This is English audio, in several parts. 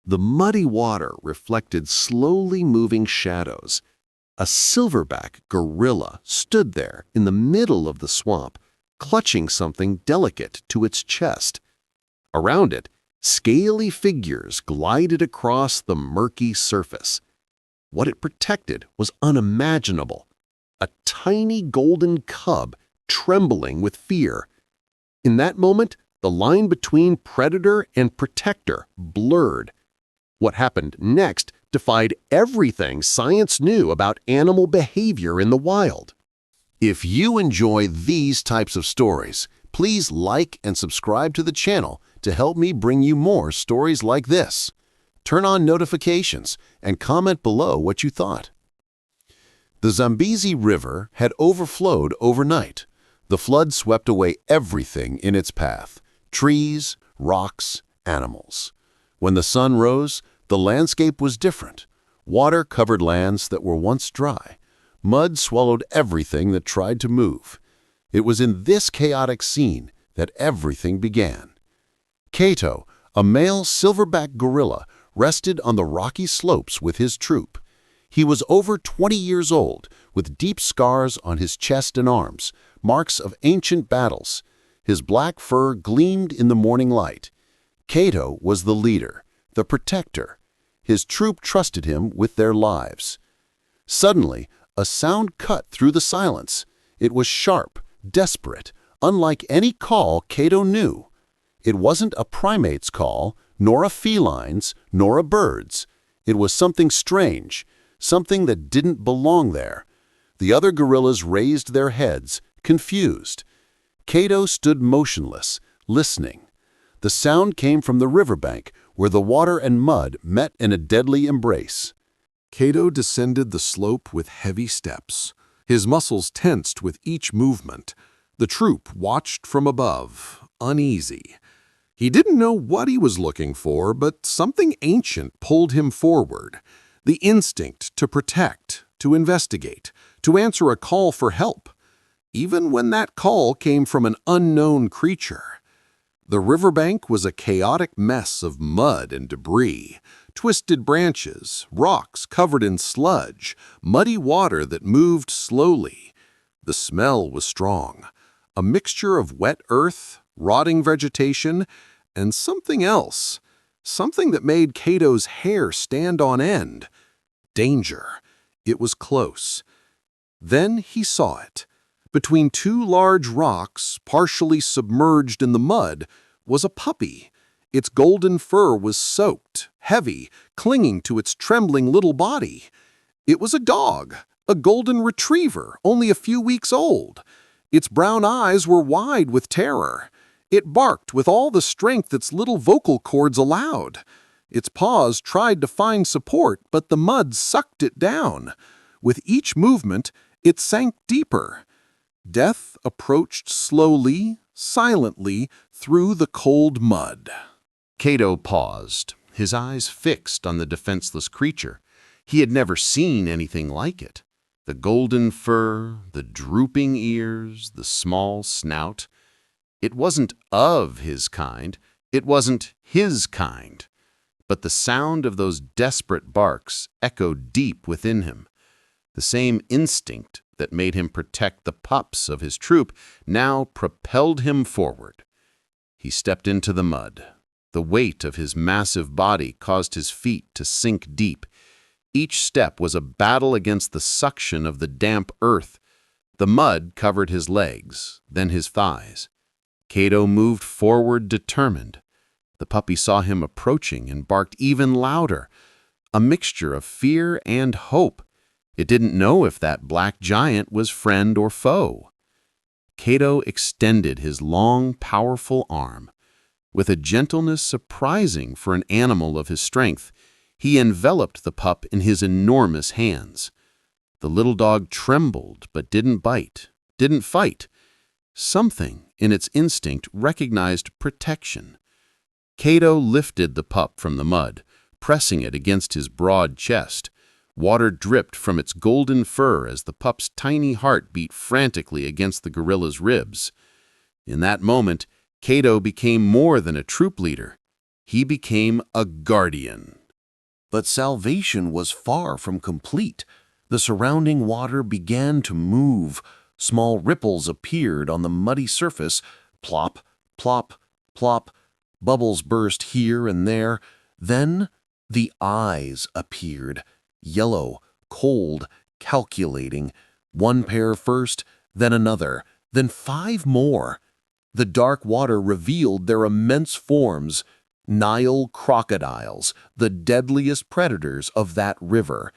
The muddy water reflected slowly moving shadows. A silverback gorilla stood there in the middle of the swamp, clutching something delicate to its chest. Around it, scaly figures glided across the murky surface. What it protected was unimaginable. A tiny golden cub trembling with fear. In that moment, the line between predator and protector blurred. What happened next defied everything science knew about animal behavior in the wild. If you enjoy these types of stories, please like and subscribe to the channel to help me bring you more stories like this. Turn on notifications and comment below what you thought. The Zambezi River had overflowed overnight. The flood swept away everything in its path: trees, rocks, animals. When the sun rose, the landscape was different. Water covered lands that were once dry. Mud swallowed everything that tried to move. It was in this chaotic scene that everything began. Cato, a male silverback gorilla, rested on the rocky slopes with his troop. He was over 20 years old, with deep scars on his chest and arms, marks of ancient battles. His black fur gleamed in the morning light. Cato was the leader, the protector. His troop trusted him with their lives. Suddenly, a sound cut through the silence. It was sharp, desperate, unlike any call Cato knew. It wasn't a primate's call, nor a feline's, nor a bird's. It was something strange, something that didn't belong there. The other gorillas raised their heads, confused. Cato stood motionless, listening. The sound came from the riverbank, where the water and mud met in a deadly embrace. Cato descended the slope with heavy steps. His muscles tensed with each movement. The troop watched from above, uneasy. He didn't know what he was looking for, but something ancient pulled him forward. The instinct to protect, to investigate, to answer a call for help, even when that call came from an unknown creature. The riverbank was a chaotic mess of mud and debris, twisted branches, rocks covered in sludge, muddy water that moved slowly. The smell was strong, a mixture of wet earth, rotting vegetation, and something else, something that made Cato's hair stand on end. Danger. It was close. Then he saw it. Between two large rocks, partially submerged in the mud, was a puppy. Its golden fur was soaked, heavy, clinging to its trembling little body. It was a dog, a golden retriever, only a few weeks old. Its brown eyes were wide with terror. It barked with all the strength its little vocal cords allowed. Its paws tried to find support, but the mud sucked it down. With each movement, it sank deeper. Death approached slowly, silently, through the cold mud. Cato paused, his eyes fixed on the defenseless creature. He had never seen anything like it. The golden fur, the drooping ears, the small snout. It wasn't of his kind. It wasn't his kind. But the sound of those desperate barks echoed deep within him. The same instinct that made him protect the pups of his troop now propelled him forward. He stepped into the mud. The weight of his massive body caused his feet to sink deep. Each step was a battle against the suction of the damp earth. The mud covered his legs, then his thighs. Cato moved forward determined. The puppy saw him approaching and barked even louder, a mixture of fear and hope. It didn't know if that black giant was friend or foe. Cato extended his long, powerful arm. With a gentleness surprising for an animal of his strength, he enveloped the pup in his enormous hands. The little dog trembled but didn't bite, didn't fight. Something in its instinct recognized protection. Cato lifted the pup from the mud, pressing it against his broad chest. Water dripped from its golden fur as the pup's tiny heart beat frantically against the gorilla's ribs. In that moment, Cato became more than a troop leader. He became a guardian. But salvation was far from complete. The surrounding water began to move. Small ripples appeared on the muddy surface. Plop, plop, plop. Bubbles burst here and there. Then the eyes appeared. Yellow, cold, calculating. One pair first, then another, then 5 more. The dark water revealed their immense forms. Nile crocodiles, the deadliest predators of that river.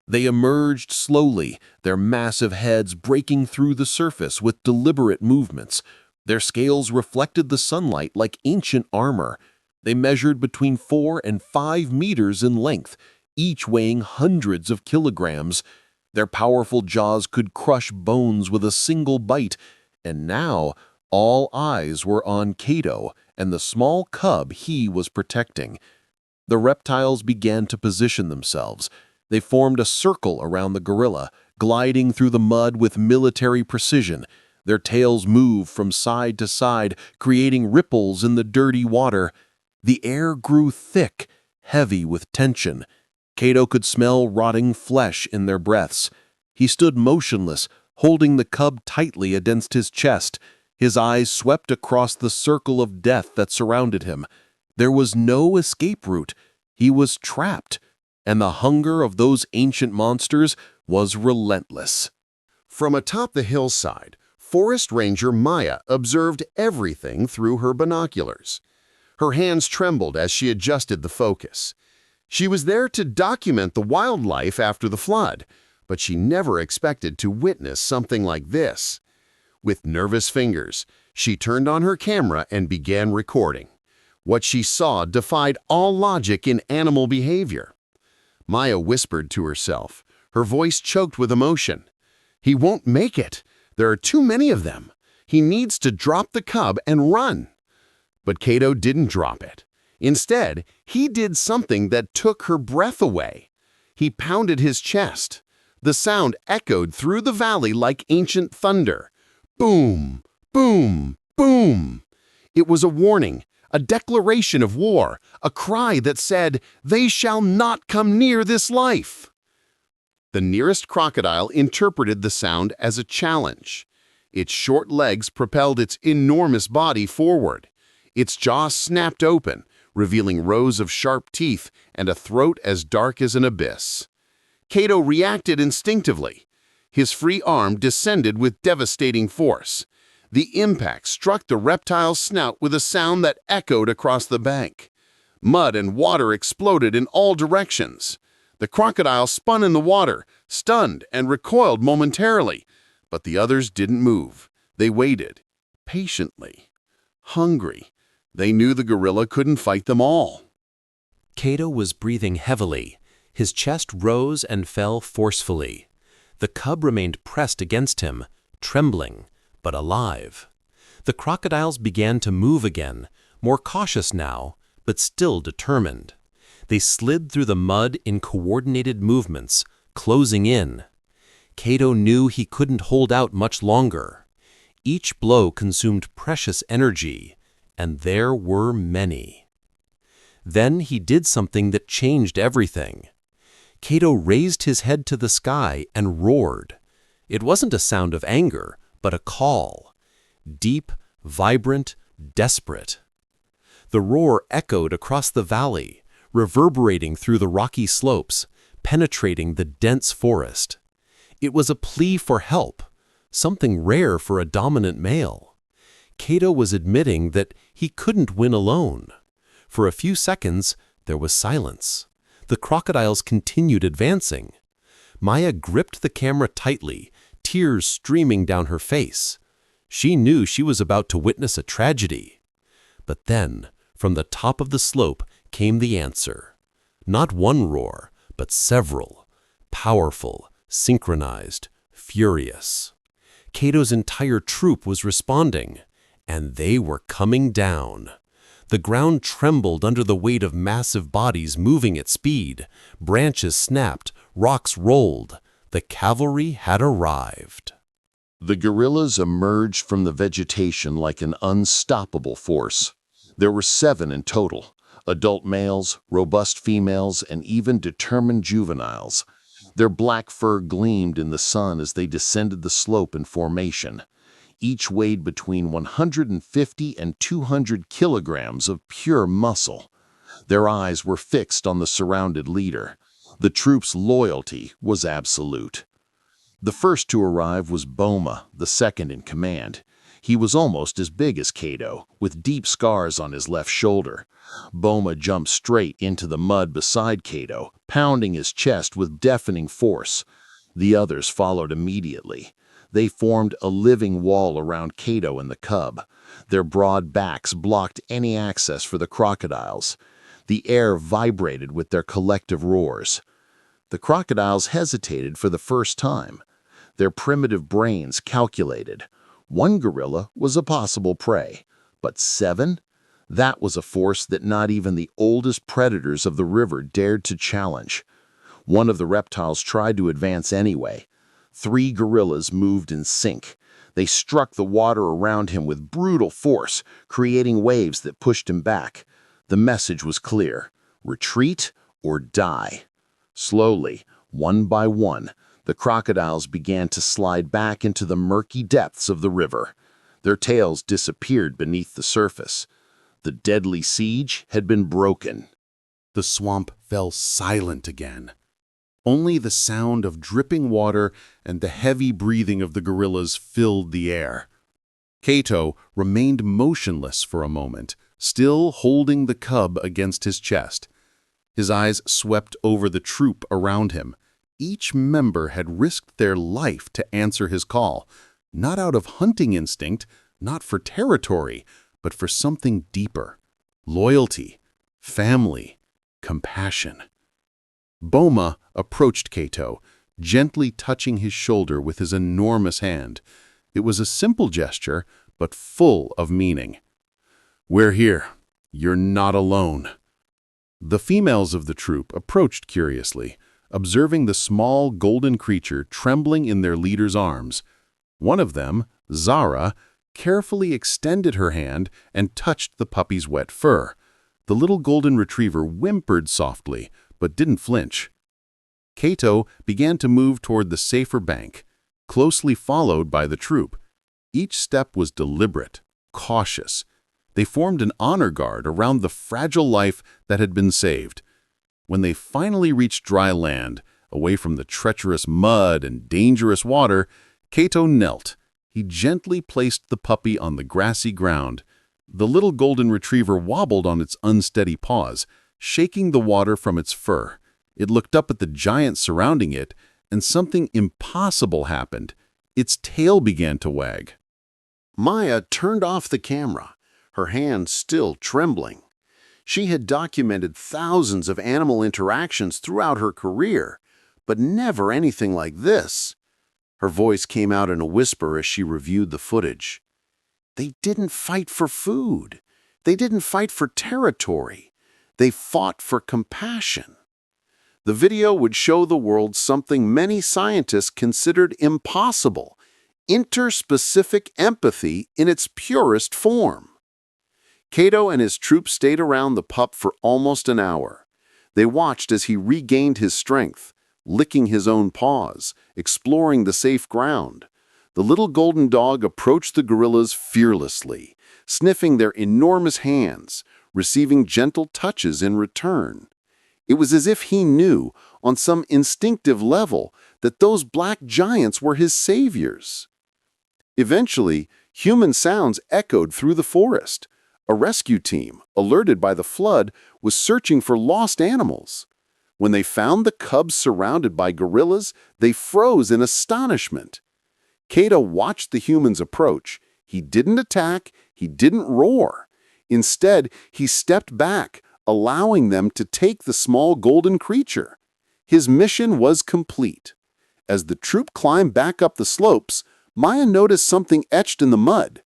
They emerged slowly, their massive heads breaking through the surface with deliberate movements. Their scales reflected the sunlight like ancient armor. They measured between 4 and 5 meters in length, each weighing hundreds of kilograms. Their powerful jaws could crush bones with a single bite, and now all eyes were on Cato and the small cub he was protecting. The reptiles began to position themselves. They formed a circle around the gorilla, gliding through the mud with military precision. Their tails moved from side to side, creating ripples in the dirty water. The air grew thick, heavy with tension. Cato could smell rotting flesh in their breaths. He stood motionless, holding the cub tightly against his chest. His eyes swept across the circle of death that surrounded him. There was no escape route. He was trapped, and the hunger of those ancient monsters was relentless. From atop the hillside, Forest Ranger Maya observed everything through her binoculars. Her hands trembled as she adjusted the focus. She was there to document the wildlife after the flood, but she never expected to witness something like this. With nervous fingers, she turned on her camera and began recording. What she saw defied all logic in animal behavior. Maya whispered to herself, her voice choked with emotion. "He won't make it. There are too many of them. He needs to drop the cub and run." But Cato didn't drop it. Instead, he did something that took her breath away. He pounded his chest. The sound echoed through the valley like ancient thunder. Boom, boom, boom. It was a warning, a declaration of war, a cry that said, "They shall not come near this life." The nearest crocodile interpreted the sound as a challenge. Its short legs propelled its enormous body forward. Its jaw snapped open, revealing rows of sharp teeth and a throat as dark as an abyss. Cato reacted instinctively. His free arm descended with devastating force. The impact struck the reptile's snout with a sound that echoed across the bank. Mud and water exploded in all directions. The crocodile spun in the water, stunned and recoiled momentarily. But the others didn't move. They waited, patiently, hungry. They knew the gorilla couldn't fight them all. Cato was breathing heavily. His chest rose and fell forcefully. The cub remained pressed against him, trembling, but alive. The crocodiles began to move again, more cautious now, but still determined. They slid through the mud in coordinated movements, closing in. Cato knew he couldn't hold out much longer. Each blow consumed precious energy, and there were many. Then he did something that changed everything. Cato raised his head to the sky and roared. It wasn't a sound of anger, but a call. Deep, vibrant, desperate. The roar echoed across the valley, reverberating through the rocky slopes, penetrating the dense forest. It was a plea for help, something rare for a dominant male. Cato was admitting that he couldn't win alone. For a few seconds, there was silence. The crocodiles continued advancing. Maya gripped the camera tightly, tears streaming down her face. She knew she was about to witness a tragedy. But then, from the top of the slope came the answer. Not one roar, but several. Powerful, synchronized, furious. Cato's entire troop was responding, and they were coming down. The ground trembled under the weight of massive bodies moving at speed. Branches snapped, rocks rolled. The cavalry had arrived. The gorillas emerged from the vegetation like an unstoppable force. There were 7 in total, Adult males, robust females, and even determined juveniles. Their black fur gleamed in the sun as they descended the slope in formation. Each weighed between 150 and 200 kilograms of pure muscle. Their eyes were fixed on the surrounded leader. The troop's loyalty was absolute. The first to arrive was Boma, the second in command. He was almost as big as Cato, with deep scars on his left shoulder. Boma jumped straight into the mud beside Cato, pounding his chest with deafening force. The others followed immediately. They formed a living wall around Cato and the cub. Their broad backs blocked any access for the crocodiles. The air vibrated with their collective roars. The crocodiles hesitated for the first time. Their primitive brains calculated. One gorilla was a possible prey, but 7? That was a force that not even the oldest predators of the river dared to challenge. One of the reptiles tried to advance anyway. 3 gorillas moved in sync. They struck the water around him with brutal force, creating waves that pushed him back. The message was clear: retreat or die. Slowly, one by one, the crocodiles began to slide back into the murky depths of the river. Their tails disappeared beneath the surface. The deadly siege had been broken. The swamp fell silent again. Only the sound of dripping water and the heavy breathing of the gorillas filled the air. Cato remained motionless for a moment, still holding the cub against his chest. His eyes swept over the troop around him. Each member had risked their life to answer his call, not out of hunting instinct, not for territory, but for something deeper: loyalty, family, compassion. Boma approached Cato, gently touching his shoulder with his enormous hand. It was a simple gesture, but full of meaning. "We're here. You're not alone." The females of the troop approached curiously, observing the small golden creature trembling in their leader's arms. One of them, Zara, carefully extended her hand and touched the puppy's wet fur. The little golden retriever whimpered softly, but didn't flinch. Cato began to move toward the safer bank, closely followed by the troop. Each step was deliberate, cautious. They formed an honor guard around the fragile life that had been saved. When they finally reached dry land, away from the treacherous mud and dangerous water, Cato knelt. He gently placed the puppy on the grassy ground. The little golden retriever wobbled on its unsteady paws, shaking the water from its fur. It looked up at the giant surrounding it, and something impossible happened. Its tail began to wag. Maya turned off the camera, her hand still trembling. She had documented thousands of animal interactions throughout her career, but never anything like this. Her voice came out in a whisper as she reviewed the footage. They didn't fight for food. They didn't fight for territory. They fought for compassion. The video would show the world something many scientists considered impossible: interspecific empathy in its purest form. Cato and his troop stayed around the pup for almost an hour. They watched as he regained his strength, licking his own paws, exploring the safe ground. The little golden dog approached the gorillas fearlessly, sniffing their enormous hands, receiving gentle touches in return. It was as if he knew, on some instinctive level, that those black giants were his saviors. Eventually, human sounds echoed through the forest. A rescue team, alerted by the flood, was searching for lost animals. When they found the cubs surrounded by gorillas, they froze in astonishment. Cato watched the humans approach. He didn't attack, he didn't roar. Instead, he stepped back, allowing them to take the small golden creature. His mission was complete. As the troop climbed back up the slopes, Maya noticed something etched in the mud.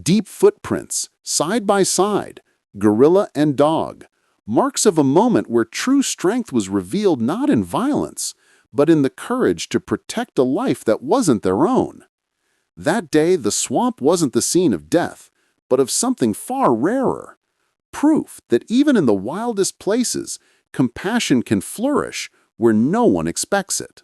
Deep footprints, side by side, gorilla and dog. Marks of a moment where true strength was revealed not in violence, but in the courage to protect a life that wasn't their own. That day, the swamp wasn't the scene of death, but of something far rarer: proof that even in the wildest places, compassion can flourish where no one expects it.